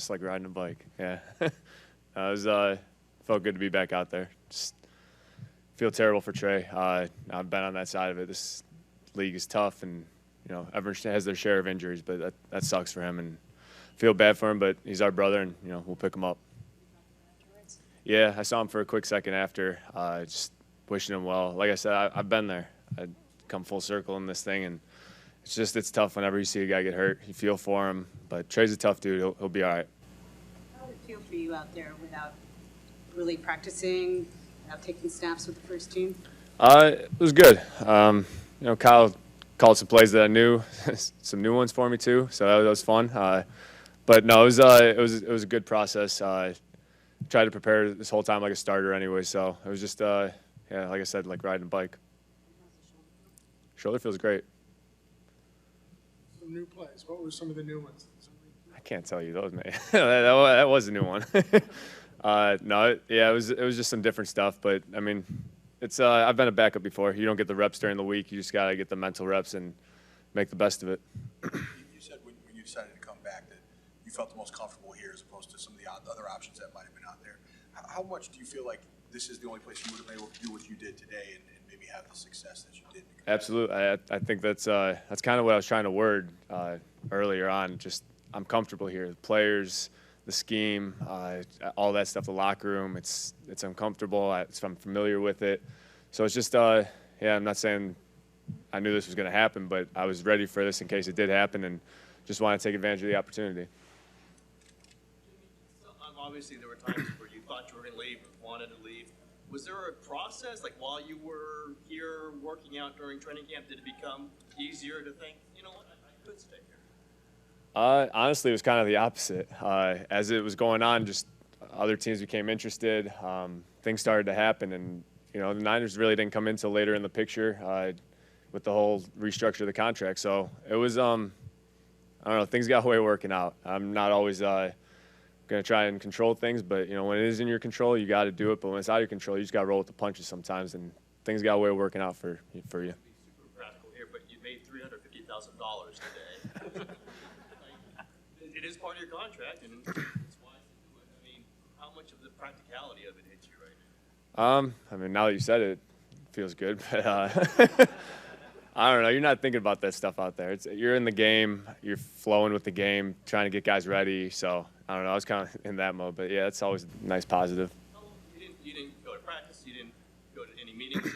just like riding a bike. Yeah. It was felt good to be back out there. Just feel terrible for Trey. I've been on that side of it. This league is tough, and everyone has their share of injuries, but that sucks for him, and feel bad for him. But he's our brother, and we'll pick him up. Yeah, I saw him for a quick second after, just wishing him well. Like I said, I've been there. I'd come full circle in this thing, and it's tough whenever you see a guy get hurt. You feel for him, but Trey's a tough dude. He'll be all right. How did it feel for you out there without really practicing, without taking snaps with the first team? It was good. Kyle called some plays that I knew, some new ones for me too, so that was fun. But no, it was a good process. Tried to prepare this whole time like a starter anyway, so it was just like I said, like riding a bike. Shoulder feels great. Some new plays. What were some of the new ones? I can't tell you those, man. that was a new one. It was just some different stuff, but I mean, it's I've been a backup before. You don't get the reps during the week. You just gotta get the mental reps and make the best of it. You said when you decided to come back that you felt the most comfortable here as opposed to some of the other options that might have been out there. How much do you feel like this is the only place you would have been able to do what you did today and maybe have the success that you did? Absolutely. I think that's kind of what I was trying to word earlier on. Just I'm comfortable here. The players, the scheme, all that stuff, the locker room, it's uncomfortable. I'm familiar with it. So it's just, I'm not saying I knew this was going to happen, but I was ready for this in case it did happen and just wanted to take advantage of the opportunity. Obviously, there were times where you thought you were going to leave, wanted to leave. Was there a process, like while you were here working out during training camp, did it become easier to think, you know what, I could stay here? Honestly, it was kind of the opposite. As it was going on, just other teams became interested. Things started to happen, and the Niners really didn't come in until later in the picture with the whole restructure of the contract. So it was, I don't know, things got way working out. I'm not always going to try and control things, but when it is in your control, you got to do it. But when it's out of your control, you just got to roll with the punches sometimes, and things got way working out for you. Super practical here, but you made $350,000 today. It is part of your contract, and it's wise to do it. I mean, how much of the practicality of it hits you right now? I mean, now that you said it, it feels good, but I don't know. You're not thinking about that stuff out there. You're in the game. You're flowing with the game, trying to get guys ready. So I don't know. I was kind of in that mode, but yeah, it's always a nice positive. You didn't go to practice. You didn't go to any meetings.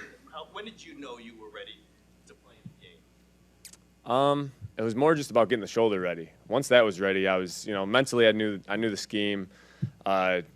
When did you know you were ready to play in the game? It was more just about getting the shoulder ready. Once that was ready, I was, mentally I knew the scheme. Some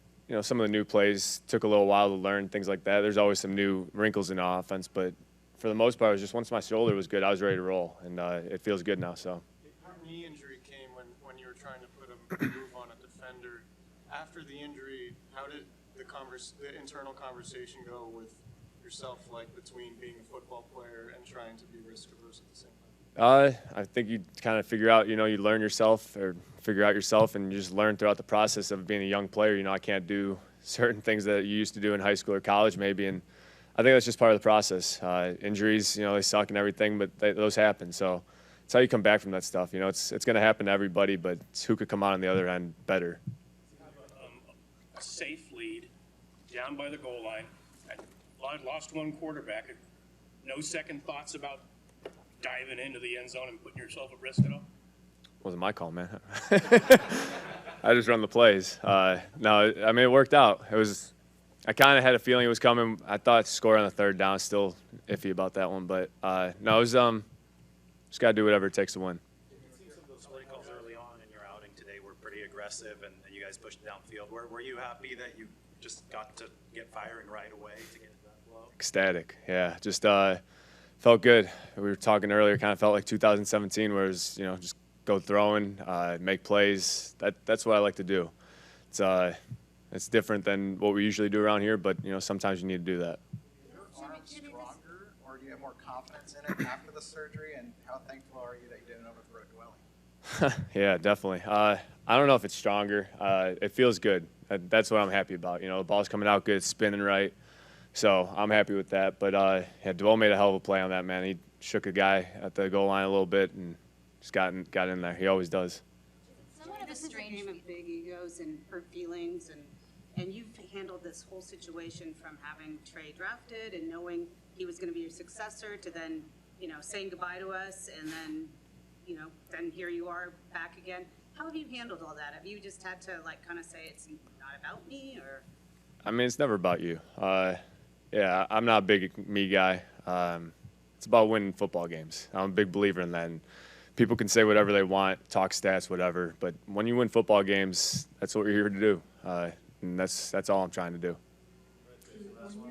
of the new plays took a little while to learn, things like that. There's always some new wrinkles in the offense, but for the most part, it was just once my shoulder was good, I was ready to roll, and it feels good now. So. Your knee injury came when you were trying to put a move on a defender. After the injury, how did the internal conversation go with yourself, like between being a football player and trying to be risk averse at the same time? I think you kind of figure out, you learn yourself or figure out yourself, and you just learn throughout the process of being a young player. I can't do certain things that you used to do in high school or college maybe, and I think that's just part of the process. Injuries, they suck and everything, but those happen. So it's how you come back from that stuff. It's going to happen to everybody, but it's who could come out on the other end better. A safe lead, down by the goal line. I lost one quarterback. No second thoughts about diving into the end zone and putting yourself at risk at all? Wasn't my call, man. I just run the plays. No, I mean, it worked out. I kind of had a feeling it was coming. I thought score on the third down. Still iffy about that one, but no, it was just got to do whatever it takes to win. It seems some of those play calls early on in your outing today were pretty aggressive, and you guys pushed downfield. Were you happy that you just got to get firing right away to get that flow? Ecstatic, yeah. Just felt good. We were talking earlier. Kind of felt like 2017, where it was just go throwing, make plays. That's what I like to do. It's different than what we usually do around here, but sometimes you need to do that. Is your arm stronger, or do you have more confidence in it after the surgery? And how thankful are you that you didn't overthrow a dwelling? Yeah, definitely. I don't know if it's stronger. It feels good. That's what I'm happy about. The ball's coming out good, it's spinning right. So I'm happy with that. But Dwell made a hell of a play on that, man. He shook a guy at the goal line a little bit and just got in there. He always does. Somewhat of a This is a strange game of big egos and hurt feelings, and you've handled this whole situation from having Trey drafted and knowing he was going to be your successor to then, saying goodbye to us, and then, then here you are back again. How have you handled all that? Have you just had to kind of say it's not about me, or? I mean, it's never about you. Yeah, I'm not a big me guy. It's about winning football games. I'm a big believer in that. And people can say whatever they want, talk stats, whatever. But when you win football games, that's what you're here to do. And that's all I'm trying to do.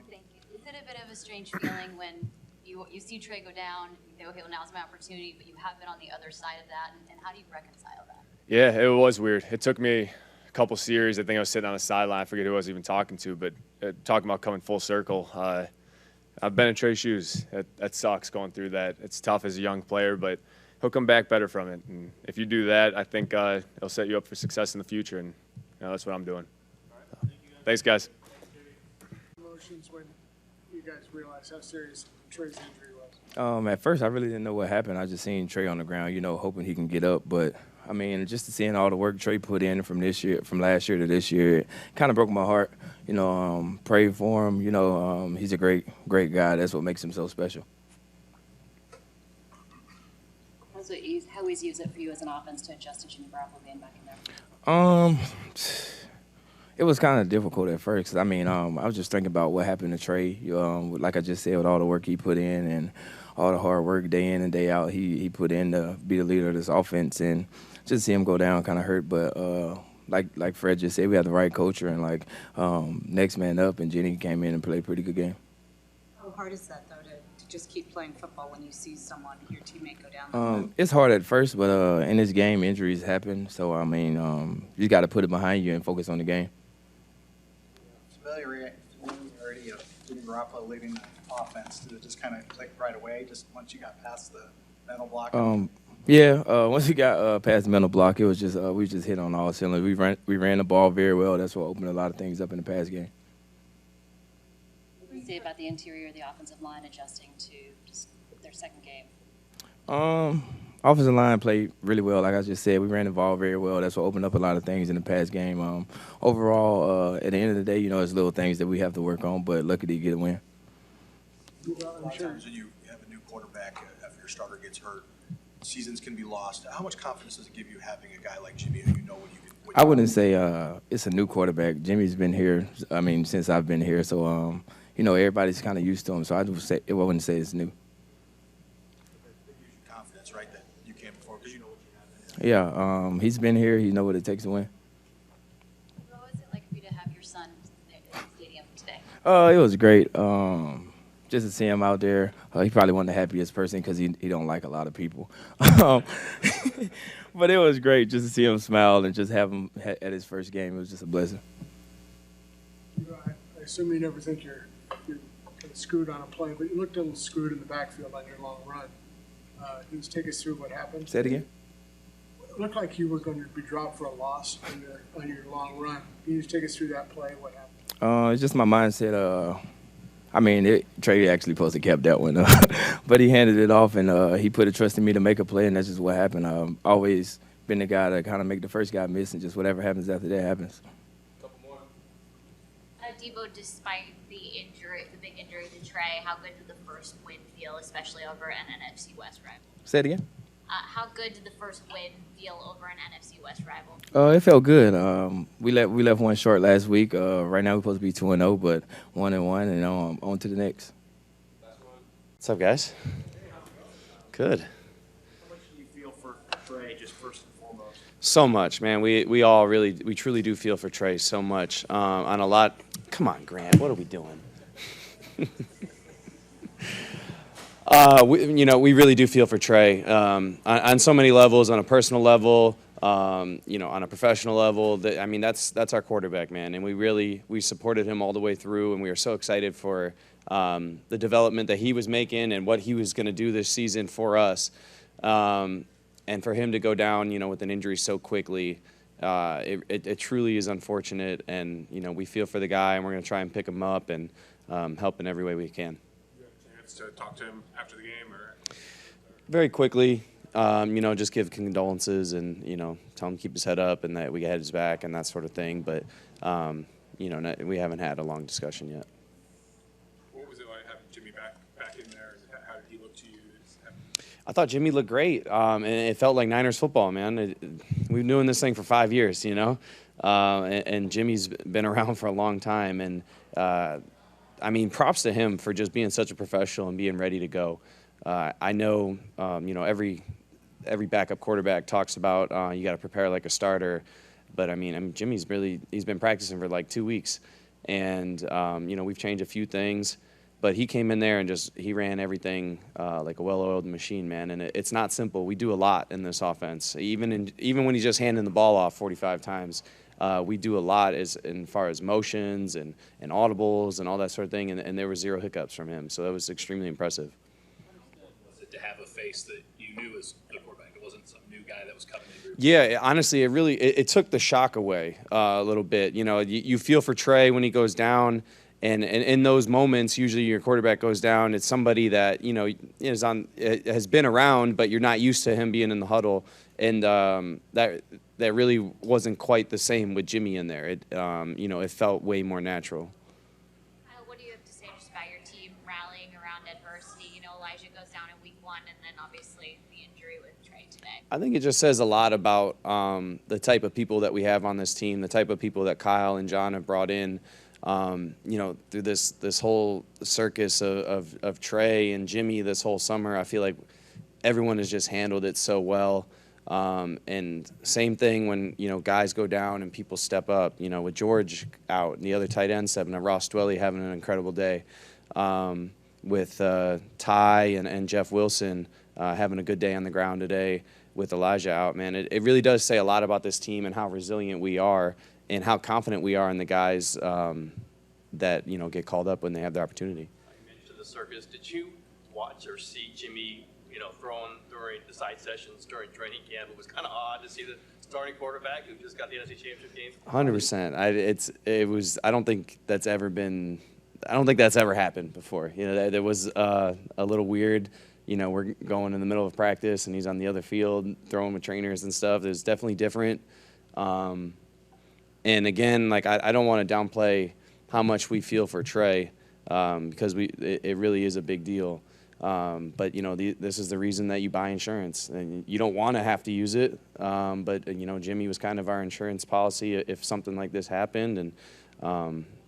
Thank you. Is it a bit of a strange feeling when you see Trey go down, you think, okay, well, now's my opportunity, but you have been on the other side of that, and how do you reconcile that? Yeah, it was weird. It took me a couple series. I think I was sitting on the sideline. I forget who I was even talking to, but talking about coming full circle. I've been in Trey's shoes. That sucks going through that. It's tough as a young player, but he'll come back better from it. And if you do that, I think it'll set you up for success in the future, and that's what I'm doing. Thanks, guys. Emotions when you guys realized how serious Trey's injury was? At first, I really didn't know what happened. I just seen Trey on the ground, hoping he can get up. But I mean, just seeing all the work Trey put in from last year to this year, it kind of broke my heart. Pray for him. He's a great guy. That's what makes him so special. How easy is it for you as an offense to adjust to Jimmy Garoppolo being back in there? It was kind of difficult at first. 'Cause, I mean, I was just thinking about what happened to Trey. Like I just said, with all the work he put in and all the hard work day in and day out he put in to be the leader of this offense, and just see him go down kind of hurt. But like Fred just said, we had the right culture and next man up, and Jenny came in and played a pretty good game. How hard is that, though, to just keep playing football when you see someone, your teammate, go down? It's hard at first, but in this game, injuries happen. So, I mean, you got to put it behind you and focus on the game. Familiarity of Jimmy Garoppolo leading the offense, did it just kind of click right away, just once you got past the mental block? Once we got past the mental block, it was just we just hit on all cylinders. We ran the ball very well. That's what opened a lot of things up in the pass game. What do you say about the interior of the offensive line adjusting to just their second game? Offensive line played really well. Like I just said, we ran the ball very well. That's what opened up a lot of things in the pass game. Overall, at the end of the day, it's little things that we have to work on, but lucky to get a win. A lot of times when you have a new quarterback after your starter gets hurt, seasons can be lost. How much confidence does it give you having a guy like Jimmy who what you can? I wouldn't say it's a new quarterback. Jimmy's been here, since I've been here. So, everybody's kind of used to him. So I wouldn't say it's new. Confidence, right, that you came before because you know what you have. Yeah, he's been here. He knows what it takes to win. What was it like for you to have your son in the stadium today? It was great. Just to see him out there, he probably wasn't the happiest person because he don't like a lot of people. But it was great just to see him smile and just have him at his first game. It was just a blessing. I assume you never think you're kind of screwed on a play, but you looked a little screwed in the backfield on your long run. Can you just take us through what happened? Say it again. It looked like you were going to be dropped for a loss on your long run. Can you just take us through that play? What happened? It's just my mindset. Trey actually supposed to kept that one, but he handed it off, and he put a trust in me to make a play, and that's just what happened. I've always been the guy to kind of make the first guy miss, and just whatever happens after that happens. Deebo, despite the big injury to Trey, how good did the first win feel, especially over an NFC West rival? Say it again. How good did the first win feel over an NFC West rival? It felt good. We left one short last week. Right now we're supposed to be 2-0, but 1-1, and on to the next. What's up, guys? Good. How much do you feel for Trey, just first and foremost? So much, man. We truly do feel for Trey so much. On a lot. Come on, Grant. What are we doing? We really do feel for Trey on so many levels, on a personal level, on a professional level. That's our quarterback, man, and we supported him all the way through, and we were so excited for the development that he was making and what he was going to do this season for us, and for him to go down, with an injury so quickly. It truly is unfortunate, and we feel for the guy, and we're going to try and pick him up and help in every way we can. To talk to him after the game, or very quickly. just give condolences and, tell him to keep his head up and that we had his back and that sort of thing. But, we haven't had a long discussion yet. What was it like having Jimmy back in there? How did he look to you? I thought Jimmy looked great, and it felt like Niners football, man. We've been doing this thing for 5 years, and Jimmy's been around for a long time. And, props to him for just being such a professional and being ready to go. I know, every backup quarterback talks about you got to prepare like a starter. But, Jimmy's he's been practicing for like 2 weeks. And, we've changed a few things. But he came in there and he ran everything like a well-oiled machine, man. And it's not simple. We do a lot in this offense. Even when he's just handing the ball off 45 times, we do a lot as far as motions and audibles and all that sort of thing. And there were 0 hiccups from him. So that was extremely impressive. Was it to have a face that you knew was the quarterback? It wasn't some new guy that was coming in. Yeah, honestly, it took the shock away a little bit. You feel for Trey when he goes down. And in those moments, usually your quarterback goes down. It's somebody that has been around, but you're not used to him being in the huddle. And that really wasn't quite the same with Jimmy in there. It felt way more natural. What do you have to say just about your team rallying around adversity? Elijah goes down in week 1, and then obviously the injury with Trey today. I think it just says a lot about the type of people that we have on this team, the type of people that Kyle and John have brought in. Through this whole circus of Trey and Jimmy this whole summer, I feel like everyone has just handled it so well. And same thing when, guys go down and people step up, with George out and the other tight end stepping up, Ross Dwelly having an incredible day, with Ty and Jeff Wilson having a good day on the ground today with Elijah out, man. It really does say a lot about this team and how resilient we are and how confident we are in the guys that, get called up when they have the opportunity. You mentioned the circus. Did you watch or see Jimmy, thrown during the side sessions during training camp? It was kind of odd to see the starting quarterback who just got the NFC Championship game. 100%. I don't think that's ever happened before. There was a little weird. We're going in the middle of practice and he's on the other field throwing with trainers and stuff. It was definitely different. And again, I don't want to downplay how much we feel for Trey, because it really is a big deal. But this is the reason that you buy insurance, and you don't want to have to use it. But Jimmy was kind of our insurance policy if something like this happened, and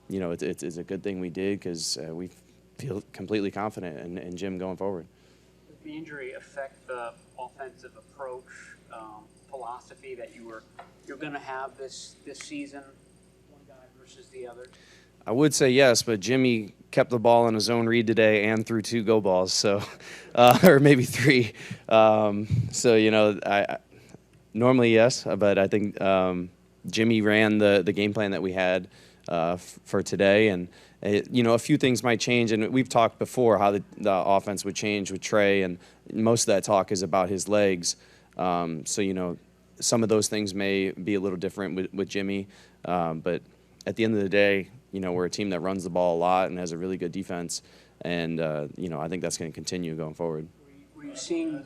it's a good thing we did because we feel completely confident in Jim going forward. Did the injury affect the offensive approach? Philosophy that you're going to have this season, one guy versus the other? I would say yes, but Jimmy kept the ball in a zone read today and threw 2 go balls, so or maybe 3. I normally yes, but I think Jimmy ran the game plan that we had for today, and a few things might change, and we've talked before how the offense would change with Trey, and most of that talk is about his legs. Some of those things may be a little different with Jimmy, but at the end of the day, we're a team that runs the ball a lot and has a really good defense, and I think that's going to continue going forward. Were you seeing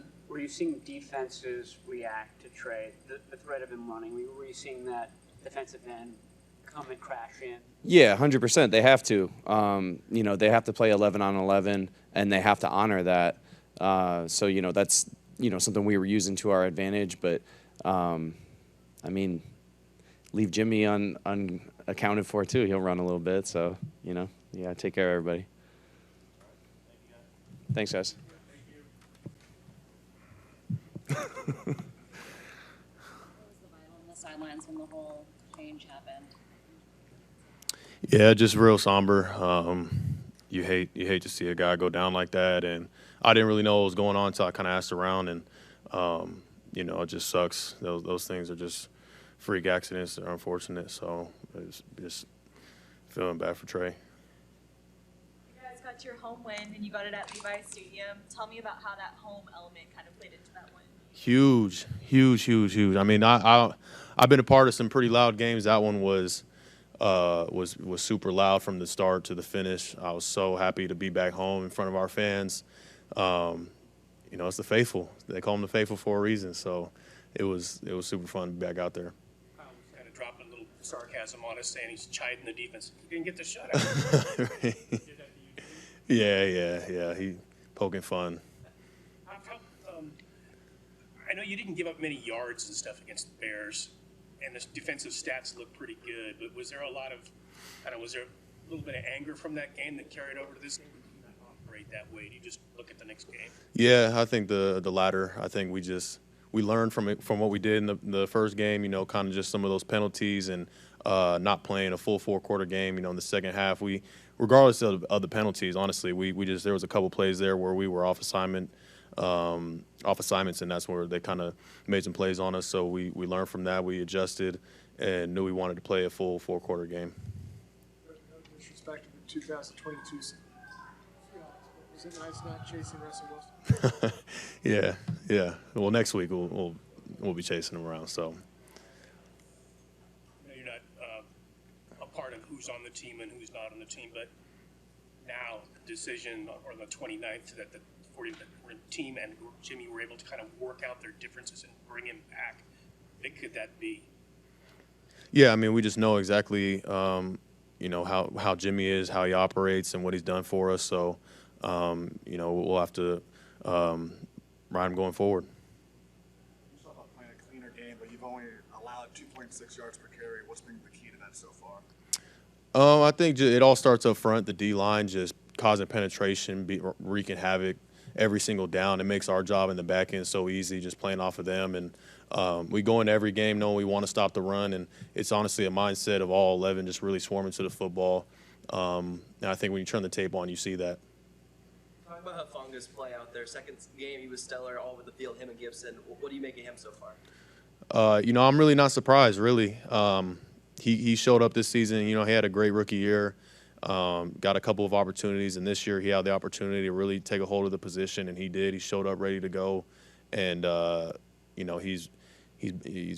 defenses react to Trey, the threat of him running? Were you seeing that defensive end come and crash in? Yeah, 100%. They have to. They have to play 11 on 11, and they have to honor that. That's something we were using to our advantage, but leave Jimmy unaccounted for too. He'll run a little bit, so take care of everybody. Thanks, guys. What was the vibe on the sidelines when the whole change happened? Yeah, just real somber. You hate to see a guy go down like that, and I didn't really know what was going on until I kind of asked around, and it just sucks. Those things are just freak accidents. They're unfortunate, so it's just feeling bad for Trey. You guys got your home win, and you got it at Levi's Stadium. Tell me about how that home element kind of played into that win. Huge. I've been a part of some pretty loud games. That one was super loud from the start to the finish. I was so happy to be back home in front of our fans. it's the faithful. They call them the faithful for a reason. So it was super fun to be back out there. Kyle was kind of dropping a little sarcasm on us, saying he's chiding the defense. He didn't get the shutout. Yeah. He poking fun. I know you didn't give up many yards and stuff against the Bears, and the defensive stats look pretty good. But was there a little bit of anger from that game that carried over to this game? Or do you not operate that way? Do you just look at the next game? Yeah, I think the latter. I think we learned from what we did in the first game. Kind of just some of those penalties and not playing a full 4-quarter game. In the second half, regardless of the penalties, honestly, there was a couple plays there where we were off assignments, and that's where they kind of made some plays on us. So we learned from that. We adjusted and knew we wanted to play a full 4-quarter game. No disrespect to the 2022 season. Was it nice not chasing Russell Wilson? Yeah. Well, next week we'll be chasing him around. So. You're not a part of who's on the team and who's not on the team, but now the decision on the 29th that the 40 team and Jimmy were able to kind of work out their differences and bring him back. How big could that be? Yeah, we just know exactly, how Jimmy is, how he operates, and what he's done for us. So, we'll have to ride him going forward. You talk about playing a cleaner game, but you've only allowed 2.6 yards per carry. What's been the key to that so far? I think it all starts up front. The D-line just causing penetration, wreaking havoc every single down. It makes our job in the back end so easy, just playing off of them. And we go into every game knowing we want to stop the run, and it's honestly a mindset of all 11 just really swarming to the football. And I think when you turn the tape on, you see that. Talk about how Fungus play out there. Second game, he was stellar all over the field, him and Gibson. What do you make of him so far? I'm really not surprised, really. He showed up this season. He had a great rookie year, got a couple of opportunities, and this year he had the opportunity to really take a hold of the position, and he did. He showed up ready to go, and he's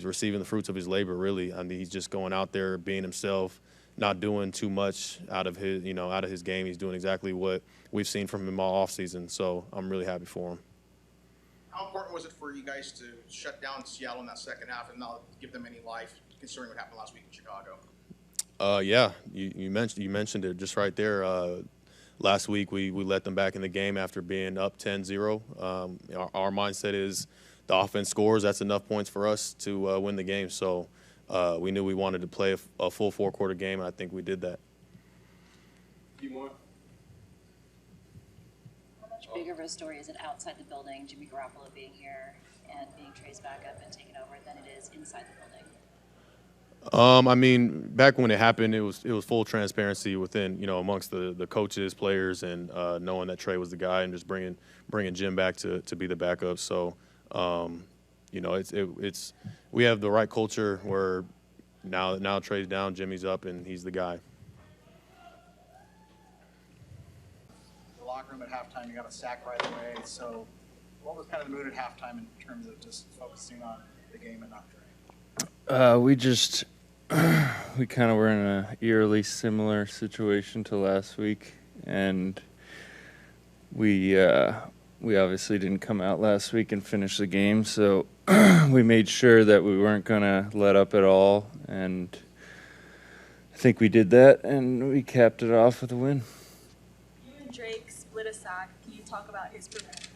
receiving the fruits of his labor, really. He's just going out there, being himself, not doing too much out of his game. He's doing exactly what we've seen from him all offseason, so I'm really happy for him. How important was it for you guys to shut down Seattle in that second half and not give them any life, considering what happened last week in Chicago? Yeah, you mentioned it just right there. Last week we let them back in the game after being up 10-0. Our mindset is the offense scores. That's enough points for us to win the game. So we knew we wanted to play a full 4-quarter game, and I think we did that. A few more. How much bigger of a story is it outside the building, Jimmy Garoppolo being here and being Trey's backup and taking over, than it is inside the building? Back when it happened, it was full transparency within, amongst the coaches, players, and knowing that Trey was the guy, and just bringing Jim back to be the backup. So, it's we have the right culture where now Trey's down, Jimmy's up, and he's the guy. The locker room at halftime, you got a sack right away. So, what was kind of the mood at halftime in terms of just focusing on the game and not Trey? We kind of were in a eerily similar situation to last week, and we obviously didn't come out last week and finish the game, so we made sure that we weren't going to let up at all, and I think we did that, and we capped it off with a win. You and Drake split a sack. Can you talk about his performance?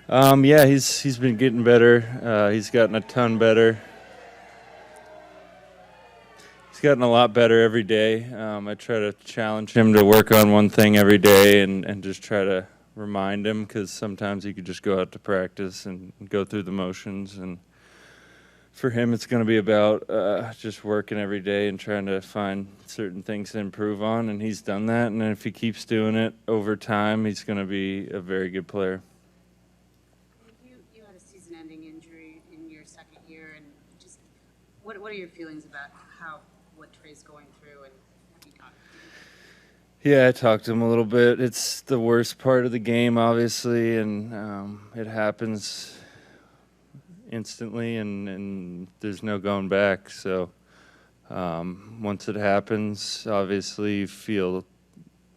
Yeah, he's been getting better. He's gotten a ton better. He's gotten a lot better every day. I try to challenge him to work on one thing every day and just try to remind him, because sometimes he could just go out to practice and go through the motions. And for him, it's going to be about just working every day and trying to find certain things to improve on, and he's done that. And if he keeps doing it over time, he's going to be a very good player. You had a season-ending injury in your second year, and just what are your feelings about what Trey's going through, and have you talked to him? Yeah, I talked to him a little bit. It's the worst part of the game, obviously, and it happens instantly, and there's no going back. So once it happens, obviously you feel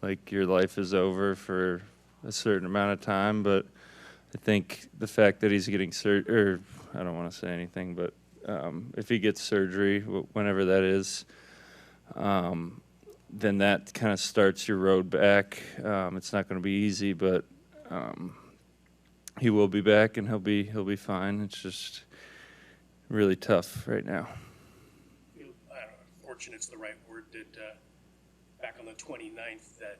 like your life is over for a certain amount of time, but I think the fact that he's getting or I don't want to say anything, but if he gets surgery, whenever that is, then that kind of starts your road back. It's not going to be easy, but he will be back and he'll be fine. It's just really tough right now. I don't know, fortunate's the right word. That back on the 29th, that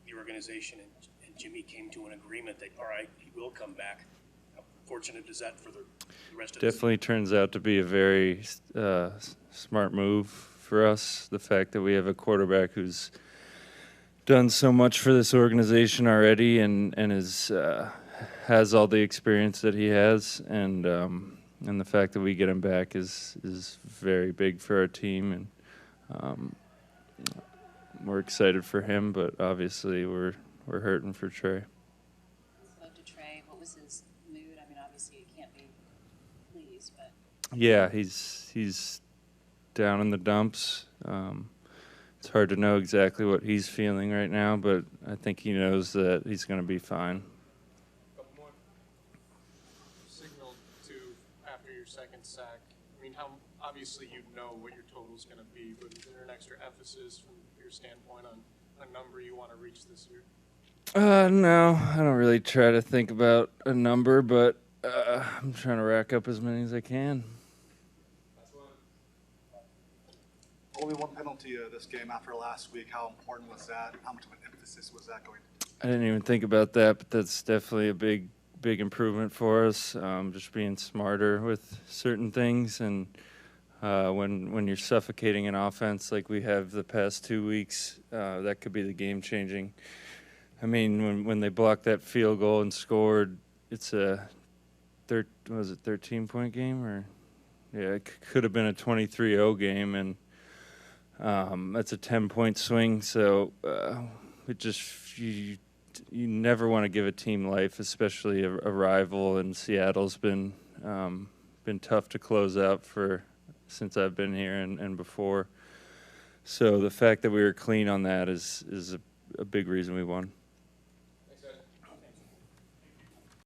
the organization and Jimmy came to an agreement that, all right, he will come back. How fortunate is that for the rest of the Definitely turns out to be a very smart move for us. The fact that we have a quarterback who's done so much for this organization already and is has all the experience that he has, and the fact that we get him back is very big for our team, and we're excited for him, but obviously we're hurting for Trey. Spoke to Trey. What was his mood? I mean, obviously you can't be pleased, but Yeah, he's down in the dumps. It's hard to know exactly what he's feeling right now, but I think he knows that he's going to be fine. Couple more. Signaled to after your second sack. I mean, how obviously you know what your total's going to be, but is there an extra emphasis from your standpoint on a number you want to reach this year? No, I don't really try to think about a number, but I'm trying to rack up as many as I can. Only one penalty this game after last week. How important was that? How much of an emphasis was that going to? I didn't even think about that, but that's definitely a big improvement for us. Just being smarter with certain things, and when you're suffocating an offense like we have the past 2 weeks, that could be the game changing. I mean, when they blocked that field goal and scored, it's a 13-point game, or yeah, it could have been a 23-0 game, and that's a 10-point swing. So it just you never want to give a team life, especially a rival. And Seattle's been tough to close out since I've been here and before. So the fact that we were clean on that is a big reason we won.